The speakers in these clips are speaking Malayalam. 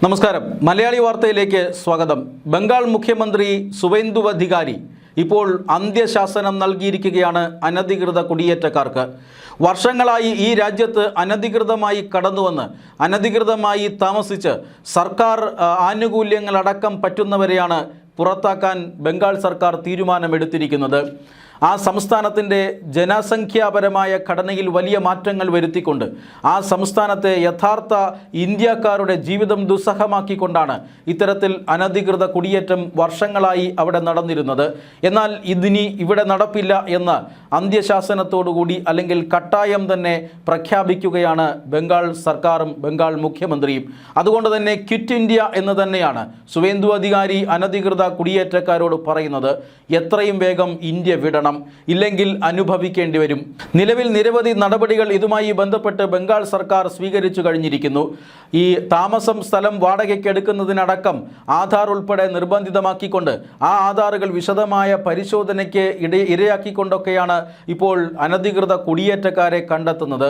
നമസ്കാരം. മലയാളി വാർത്തയിലേക്ക് സ്വാഗതം. ബംഗാൾ മുഖ്യമന്ത്രി സുവേന്ദു അധികാരി ഇപ്പോൾ അന്ത്യശാസനം നൽകിയിരിക്കുകയാണ് അനധികൃത കുടിയേറ്റക്കാർക്ക്. വർഷങ്ങളായി ഈ രാജ്യത്ത് അനധികൃതമായി കടന്നുവന്ന് അനധികൃതമായി താമസിച്ച് സർക്കാർ ആനുകൂല്യങ്ങളടക്കം പറ്റുന്നവരെയാണ് പുറത്താക്കാൻ ബംഗാൾ സർക്കാർ തീരുമാനമെടുത്തിരിക്കുന്നത്. ആ സംസ്ഥാനത്തിൻ്റെ ജനസംഖ്യാപരമായ ഘടനയിൽ വലിയ മാറ്റങ്ങൾ വരുത്തിക്കൊണ്ട് ആ സംസ്ഥാനത്തെ യഥാർത്ഥ ഇന്ത്യക്കാരുടെ ജീവിതം ദുസ്സഹമാക്കിക്കൊണ്ടാണ് ഇത്തരത്തിൽ അനധികൃത കുടിയേറ്റം വർഷങ്ങളായി അവിടെ നടന്നിരുന്നത്. എന്നാൽ ഇതിനി ഇവിടെ നടപ്പില്ല എന്ന് അന്ത്യശാസനത്തോടുകൂടി അല്ലെങ്കിൽ കട്ടായം തന്നെ പ്രഖ്യാപിക്കുകയാണ് ബംഗാൾ സർക്കാരും ബംഗാൾ മുഖ്യമന്ത്രിയും. അതുകൊണ്ട് തന്നെ ക്വിറ്റ് ഇന്ത്യ എന്ന് തന്നെയാണ് സുവേന്ദു അധികാരി അനധികൃത കുടിയേറ്റക്കാരോട് പറയുന്നത്. എത്രയും വേഗം ഇന്ത്യ വിടണം, ഇല്ലെങ്കിൽ അനുഭവിക്കേണ്ടി വരും. നിലവിൽ നിരവധി നടപടികൾ ഇതുമായി ബന്ധപ്പെട്ട് ബംഗാൾ സർക്കാർ സ്വീകരിച്ചു കഴിഞ്ഞിരിക്കുന്നു. ഈ താമസം സ്ഥലം വാടകയ്ക്ക് എടുക്കുന്നതിനടക്കം ആധാർ ഉൾപ്പെടെ നിർബന്ധിതമാക്കിക്കൊണ്ട് ആ ആധാറുകൾ വിശദമായ പരിശോധനയ്ക്ക് ഇരയാക്കിക്കൊണ്ടൊക്കെയാണ് ഇപ്പോൾ അനധികൃത കുടിയേറ്റക്കാരെ കണ്ടെത്തുന്നത്.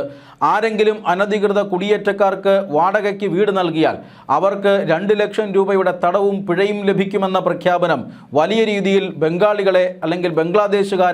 ആരെങ്കിലും അനധികൃത കുടിയേറ്റക്കാർക്ക് വാടകയ്ക്ക് വീട് നൽകിയാൽ അവർക്ക് 2 ലക്ഷം രൂപയുടെ തടവും പിഴയും ലഭിക്കുമെന്ന പ്രഖ്യാപനം വലിയ രീതിയിൽ ബംഗാളികളെ അല്ലെങ്കിൽ ബംഗ്ലാദേശുകാരെ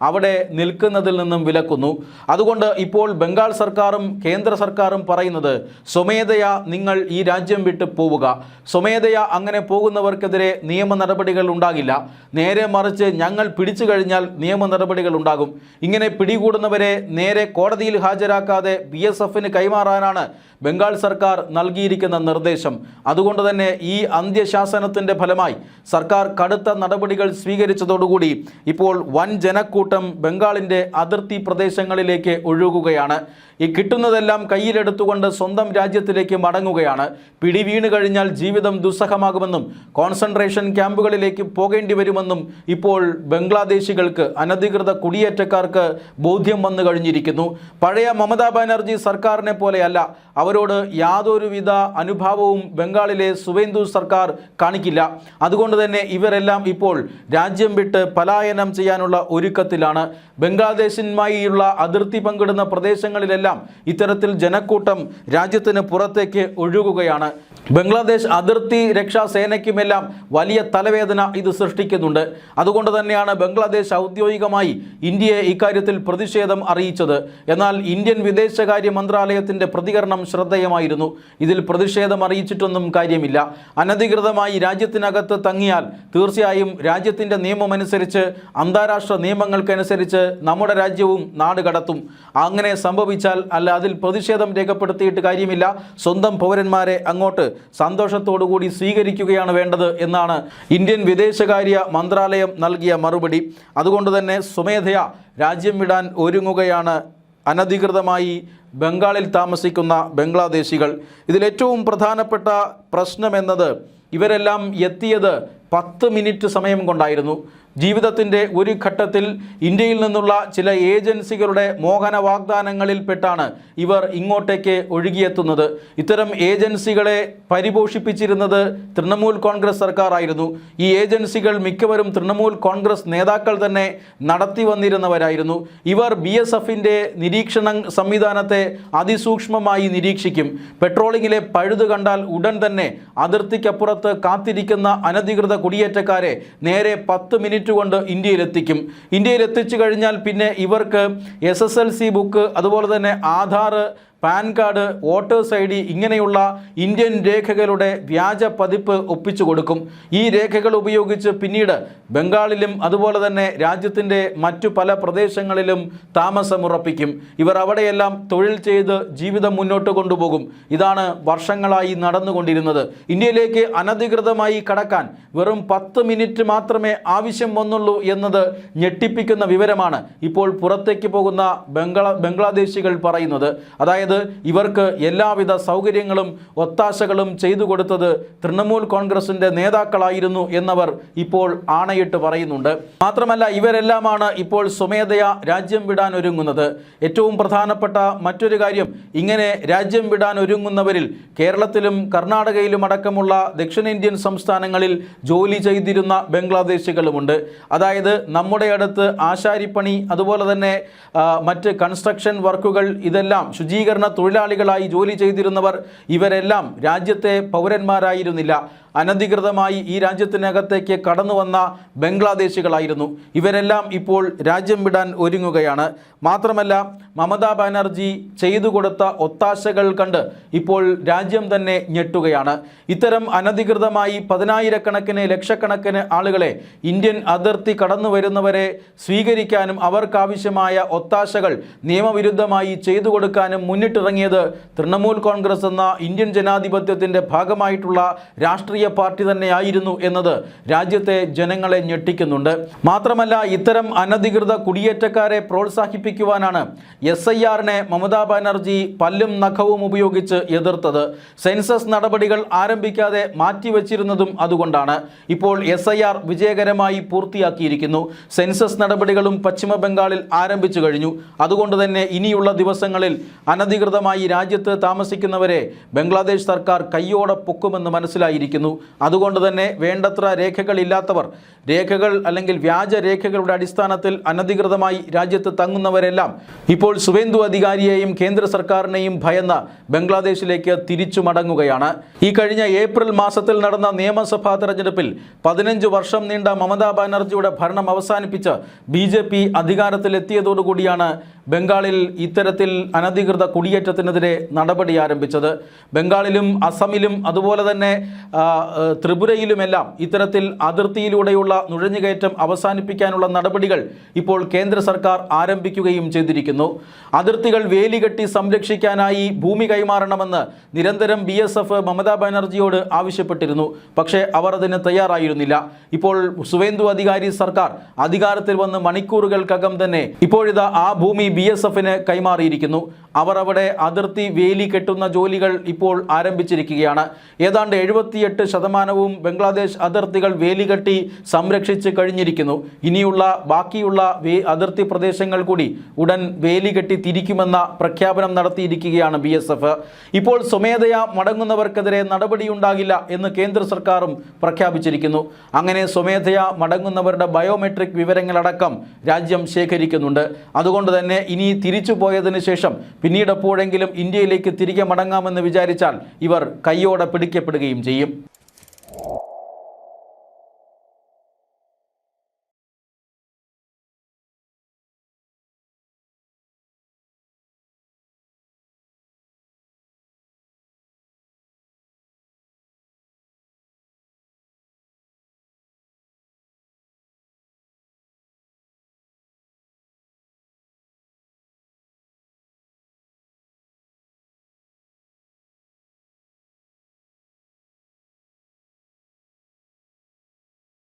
അവിടെ നിൽക്കുന്നതിൽ നിന്നും വിലക്കുന്നു. അതുകൊണ്ട് ഇപ്പോൾ ബംഗാൾ സർക്കാരും കേന്ദ്ര സർക്കാരും പറയുന്നത് സ്വമേധയാ നിങ്ങൾ ഈ രാജ്യം വിട്ട് പോവുക. സ്വമേധയാ അങ്ങനെ പോകുന്നവർക്കെതിരെ നിയമ നടപടികൾ ഉണ്ടാകില്ല. നേരെ മറിച്ച് ഞങ്ങൾ പിടിച്ചു കഴിഞ്ഞാൽ നിയമ നടപടികൾ ഉണ്ടാകും. ഇങ്ങനെ പിടികൂടുന്നവരെ നേരെ കോടതിയിൽ ഹാജരാക്കാതെ BSFന് കൈമാറാനാണ് ബംഗാൾ സർക്കാർ നൽകിയിരിക്കുന്ന നിർദ്ദേശം. അതുകൊണ്ട് തന്നെ ഈ അന്ത്യശാസനത്തിൻ്റെ ഫലമായി സർക്കാർ കടുത്ത നടപടികൾ സ്വീകരിച്ചതോടുകൂടി ഇപ്പോൾ വൻ ജനക്കൂട്ടം ബംഗാളിൻ്റെ അതിർത്തി പ്രദേശങ്ങളിലേക്ക് ഒഴുകുകയാണ്. ഈ കിട്ടുന്നതെല്ലാം കയ്യിലെടുത്തുകൊണ്ട് സ്വന്തം രാജ്യത്തിലേക്ക് മടങ്ങുകയാണ്. പിടി വീണ് കഴിഞ്ഞാൽ ജീവിതം ദുസ്സഹമാകുമെന്നും കോൺസെൻട്രേഷൻ ക്യാമ്പുകളിലേക്ക് പോകേണ്ടി വരുമെന്നും ഇപ്പോൾ ബംഗ്ലാദേശികൾക്ക് അനധികൃത കുടിയേറ്റക്കാർക്ക് ബോധ്യം വന്നു കഴിഞ്ഞിരിക്കുന്നു. പഴയ മമതാ ബാനർജി സർക്കാരിനെ പോലെയല്ല, അവരോട് യാതൊരുവിധ അനുഭാവവും ബംഗാളിലെ സുവേന്ദു സർക്കാർ കാണിക്കില്ല. അതുകൊണ്ട് തന്നെ ഇവരെല്ലാം ഇപ്പോൾ രാജ്യം വിട്ട് പലായനം ചെയ്യാനുള്ള ഒരുക്കത്തിലാണ്. ബംഗ്ലാദേശുമായുള്ള അതിർത്തി പങ്കിടുന്ന പ്രദേശങ്ങളിലെല്ലാം ഇത്തരത്തിൽ ജനക്കൂട്ടം രാജ്യത്തിന് പുറത്തേക്ക് ഒഴുകുകയാണ്. ബംഗ്ലാദേശ് അതിർത്തി രക്ഷാ സേനയ്ക്കുമെല്ലാം വലിയ തലവേദന ഇത് സൃഷ്ടിക്കുന്നുണ്ട്. അതുകൊണ്ട് തന്നെയാണ് ബംഗ്ലാദേശ് ഔദ്യോഗികമായി ഇന്ത്യയെ ഇക്കാര്യത്തിൽ പ്രതിഷേധം അറിയിച്ചത്. എന്നാൽ ഇന്ത്യൻ വിദേശകാര്യ മന്ത്രാലയത്തിൻ്റെ പ്രതികരണം ശ്രദ്ധേയമായിരുന്നു. ഇതിൽ പ്രതിഷേധം അറിയിച്ചിട്ടൊന്നും കാര്യമില്ല. അനധികൃതമായി രാജ്യത്തിനകത്ത് തങ്ങിയാൽ തീർച്ചയായും രാജ്യത്തിൻ്റെ നിയമമനുസരിച്ച് അന്താരാഷ്ട്ര നിയമങ്ങൾക്കനുസരിച്ച് നമ്മുടെ രാജ്യവും നാട് കടത്തും. അങ്ങനെ സംഭവിച്ചാൽ അതിൽ പ്രതിഷേധം രേഖപ്പെടുത്തിയിട്ട് കാര്യമില്ല. സ്വന്തം പൗരന്മാരെ അങ്ങോട്ട് സന്തോഷത്തോടുകൂടി സ്വീകരിക്കുകയാണ് വേണ്ടത് എന്നാണ് ഇന്ത്യൻ വിദേശകാര്യ മന്ത്രാലയം നൽകിയ മറുപടി. അതുകൊണ്ട് തന്നെ സ്വമേധയാ രാജ്യം വിടാൻ ഒരുങ്ങുകയാണ് അനധികൃതമായി ബംഗാളിൽ താമസിക്കുന്ന ബംഗ്ലാദേശികൾ. ഇതിലേറ്റവും പ്രധാനപ്പെട്ട പ്രശ്നമെന്നത് ഇവരെല്ലാം എത്തിയത് 10 മിനിറ്റ് സമയം കൊണ്ടായിരുന്നു. ജീവിതത്തിൻ്റെ ഒരു ഘട്ടത്തിൽ ഇന്ത്യയിൽ നിന്നുള്ള ചില ഏജൻസികളുടെ മോഹന വാഗ്ദാനങ്ങളിൽപ്പെട്ടാണ് ഇവർ ഇങ്ങോട്ടേക്ക് ഒഴുകിയെത്തുന്നത്. ഇത്തരം ഏജൻസികളെ പരിപോഷിപ്പിച്ചിരുന്നത് തൃണമൂൽ കോൺഗ്രസ് സർക്കാർ ആയിരുന്നു. ഈ ഏജൻസികൾ മിക്കവരും തൃണമൂൽ കോൺഗ്രസ് നേതാക്കൾ തന്നെ നടത്തി വന്നിരുന്നവരായിരുന്നു. ഇവർ BSFൻ്റെ നിരീക്ഷണ സംവിധാനത്തെ അതിസൂക്ഷ്മമായി നിരീക്ഷിക്കും. പെട്രോളിങ്ങിലെ പഴുത് കണ്ടാൽ ഉടൻ തന്നെ അതിർത്തിക്കപ്പുറത്ത് കാത്തിരിക്കുന്ന അനധികൃത കുടിയേറ്റക്കാരെ നേരെ 10 മിനിറ്റ് കൊണ്ട് ഇന്ത്യയിലെത്തിക്കും. ഇന്ത്യയിലെത്തിച്ചു കഴിഞ്ഞാൽ പിന്നെ ഇവർക്ക് SSLC ബുക്ക്, അതുപോലെ തന്നെ Aadhaar, pan card, voters ID ഇങ്ങനെയുള്ള ഇന്ത്യൻ രേഖകളുടെ വ്യാജ പതിപ്പ് ഒപ്പിച്ചു കൊടുക്കും. ഈ രേഖകൾ ഉപയോഗിച്ച് പിന്നീട് ബംഗാളിലും അതുപോലെ തന്നെ രാജ്യത്തിൻ്റെ മറ്റു പല പ്രദേശങ്ങളിലും താമസമുറപ്പിക്കും. ഇവർ അവിടെയെല്ലാം തൊഴിൽ ചെയ്ത് ജീവിതം മുന്നോട്ട് കൊണ്ടുപോകും. ഇതാണ് വർഷങ്ങളായി നടന്നുകൊണ്ടിരുന്നത്. ഇന്ത്യയിലേക്ക് അനധികൃതമായി കടക്കാൻ വെറും 10 മിനിറ്റ് മാത്രമേ ആവശ്യം വന്നുള്ളൂ എന്നത് ഞെട്ടിപ്പിക്കുന്ന വിവരമാണ് ഇപ്പോൾ പുറത്തേക്ക് പോകുന്ന ബംഗ്ലാദേശികൾ പറയുന്നത്. അതായത് ഇവർക്ക് എല്ലാവിധ സൗകര്യങ്ങളും ഒത്താശകളും ചെയ്തു കൊടുത്തത് തൃണമൂൽ കോൺഗ്രസിൻ്റെ നേതാക്കളായിരുന്നു എന്നവർ ഇപ്പോൾ ആണയിട്ട് പറയുന്നുണ്ട്. മാത്രമല്ല ഇവരെല്ലാമാണ് ഇപ്പോൾ സ്വമേധയാ രാജ്യം വിടാൻ ഒരുങ്ങുന്നത്. ഏറ്റവും പ്രധാനപ്പെട്ട മറ്റൊരു കാര്യം, ഇങ്ങനെ രാജ്യം വിടാൻ ഒരുങ്ങുന്നവരിൽ കേരളത്തിലും കർണാടകയിലും അടക്കമുള്ള ദക്ഷിണേന്ത്യൻ സംസ്ഥാനങ്ങളിൽ ജോലി ചെയ്തിരുന്ന ബംഗ്ലാദേശികളുമുണ്ട്. അതായത് നമ്മുടെ അടുത്ത് ആശാരിപ്പണി, അതുപോലെ തന്നെ മറ്റ് കൺസ്ട്രക്ഷൻ വർക്കുകൾ, ഇതെല്ലാം ശുചീകരണ മലിനീകരണ തൊഴിലാളികളായി ജോലി ചെയ്തിരുന്നവർ ഇവരെല്ലാം രാജ്യത്തെ പൗരന്മാരായിരുന്നില്ല. അനധികൃതമായി ഈ രാജ്യത്തിനകത്തേക്ക് കടന്നു വന്ന ബംഗ്ലാദേശികളായിരുന്നു. ഇവരെല്ലാം ഇപ്പോൾ രാജ്യം വിടാൻ ഒരുങ്ങുകയാണ്. മാത്രമല്ല, മമതാ ബാനർജി ചെയ്തു കൊടുത്ത ഒത്താശകൾ കണ്ട് ഇപ്പോൾ രാജ്യം തന്നെ ഞെട്ടുകയാണ്. ഇത്തരം അനധികൃതമായി പതിനായിരക്കണക്കിന് ലക്ഷക്കണക്കിന് ആളുകളെ ഇന്ത്യൻ അതിർത്തി കടന്നു വരുന്നവരെ സ്വീകരിക്കാനും അവർക്കാവശ്യമായ ഒത്താശകൾ നിയമവിരുദ്ധമായി ചെയ്തു കൊടുക്കാനും മുന്നിട്ടിറങ്ങിയത് തൃണമൂൽ കോൺഗ്രസ് എന്ന ഇന്ത്യൻ ജനാധിപത്യത്തിൻ്റെ ഭാഗമായിട്ടുള്ള രാഷ്ട്രീയ പാർട്ടി തന്നെയായിരുന്നു എന്നത് രാജ്യത്തെ ജനങ്ങളെ ഞെട്ടിക്കുന്നുണ്ട്. മാത്രമല്ല, ഇത്തരം അനധികൃത കുടിയേറ്റക്കാരെ പ്രോത്സാഹിപ്പിക്കുവാനാണ് SIR-നെ മമതാ ബാനർജി പല്ലും നഖവും ഉപയോഗിച്ച് എതിർത്തത്. സെൻസസ് നടപടികൾ ആരംഭിക്കാതെ മാറ്റിവെച്ചിരുന്നതും അതുകൊണ്ടാണ്. ഇപ്പോൾ SIR വിജയകരമായി പൂർത്തിയാക്കിയിരിക്കുന്നു. സെൻസസ് നടപടികളും പശ്ചിമ ബംഗാളിൽ ആരംഭിച്ചു കഴിഞ്ഞു. അതുകൊണ്ട് തന്നെ ഇനിയുള്ള ദിവസങ്ങളിൽ അനധികൃതമായി രാജ്യത്ത് താമസിക്കുന്നവരെ ബംഗ്ലാദേശ് സർക്കാർ കയ്യോടെ പൊക്കുമെന്ന് മനസ്സിലായിരിക്കുന്നു. അതുകൊണ്ട് തന്നെ വേണ്ടത്ര രേഖകളില്ലാത്തവർ, രേഖകൾ അല്ലെങ്കിൽ വ്യാജ രേഖകളുടെ അടിസ്ഥാനത്തിൽ അനധികൃതമായി രാജ്യത്ത് തങ്ങുന്നവരെല്ലാം ഇപ്പോൾ സുവേന്ദു അധികാരിയെയും കേന്ദ്ര സർക്കാരിനെയും ഭയന്ന് ബംഗ്ലാദേശിലേക്ക് തിരിച്ചു മടങ്ങുകയാണ്. ഈ കഴിഞ്ഞ ഏപ്രിൽ മാസത്തിൽ നടന്ന നിയമസഭാ തെരഞ്ഞെടുപ്പിൽ 15 വർഷം നീണ്ട മമതാ ബാനർജിയുടെ ഭരണം അവസാനിപ്പിച്ച് BJP അധികാരത്തിലെത്തിയതോടുകൂടിയാണ് ബംഗാളിൽ ഇത്തരത്തിൽ അനധികൃത കുടിയേറ്റത്തിനെതിരെ നടപടി ആരംഭിച്ചത്. ബംഗാളിലും അസമിലും അതുപോലെ തന്നെ ത്രിപുരയിലുമെല്ലാം ഇത്തരത്തിൽ അതിർത്തിയിലൂടെയുള്ള നുഴഞ്ഞുകയറ്റം അവസാനിപ്പിക്കാനുള്ള നടപടികൾ ഇപ്പോൾ കേന്ദ്ര സർക്കാർ ആരംഭിക്കുകയും ചെയ്തിരിക്കുന്നു. അതിർത്തികൾ വേലികെട്ടി സംരക്ഷിക്കാനായി ഭൂമി കൈമാറണമെന്ന് നിരന്തരം BSF മമതാ ബാനർജിയോട് ആവശ്യപ്പെട്ടിരുന്നു. പക്ഷേ അവർ അതിന് തയ്യാറായിരുന്നില്ല. ഇപ്പോൾ സുവേന്ദു അധികാരി സർക്കാർ അധികാരത്തിൽ വന്ന് മണിക്കൂറുകൾക്കകം തന്നെ ഇപ്പോഴിതാ ആ ഭൂമി BSF-ന് കൈമാറിയിരിക്കുന്നു. അവർ അവിടെ അതിർത്തി വേലി കെട്ടുന്ന ജോലികൾ ഇപ്പോൾ ആരംഭിച്ചിരിക്കുകയാണ്. ഏതാണ്ട് 78% ബംഗ്ലാദേശ് അതിർത്തികൾ വേലികെട്ടി സംരക്ഷിച്ച് കഴിഞ്ഞിരിക്കുന്നു. ഇനിയുള്ള ബാക്കിയുള്ള അതിർത്തി പ്രദേശങ്ങൾ കൂടി ഉടൻ വേലികെട്ടി തിരിക്കുമെന്ന പ്രഖ്യാപനം നടത്തിയിരിക്കുകയാണ് BSF. ഇപ്പോൾ സ്വമേധയാ മടങ്ങുന്നവർക്കെതിരെ നടപടിയുണ്ടാകില്ല എന്ന് കേന്ദ്ര സർക്കാരും പ്രഖ്യാപിച്ചിരിക്കുന്നു. അങ്ങനെ സ്വമേധയാ മടങ്ങുന്നവരുടെ ബയോമെട്രിക് വിവരങ്ങളടക്കം രാജ്യം ശേഖരിക്കുന്നുണ്ട്. അതുകൊണ്ട് തന്നെ ഇനി തിരിച്ചു പോയതിന് ശേഷം പിന്നീട് എപ്പോഴെങ്കിലും ഇന്ത്യയിലേക്ക് തിരികെ മടങ്ങാമെന്ന് വിചാരിച്ചാൽ ഇവർ കയ്യോടെ പിടിക്കപ്പെടുകയും ചെയ്യും.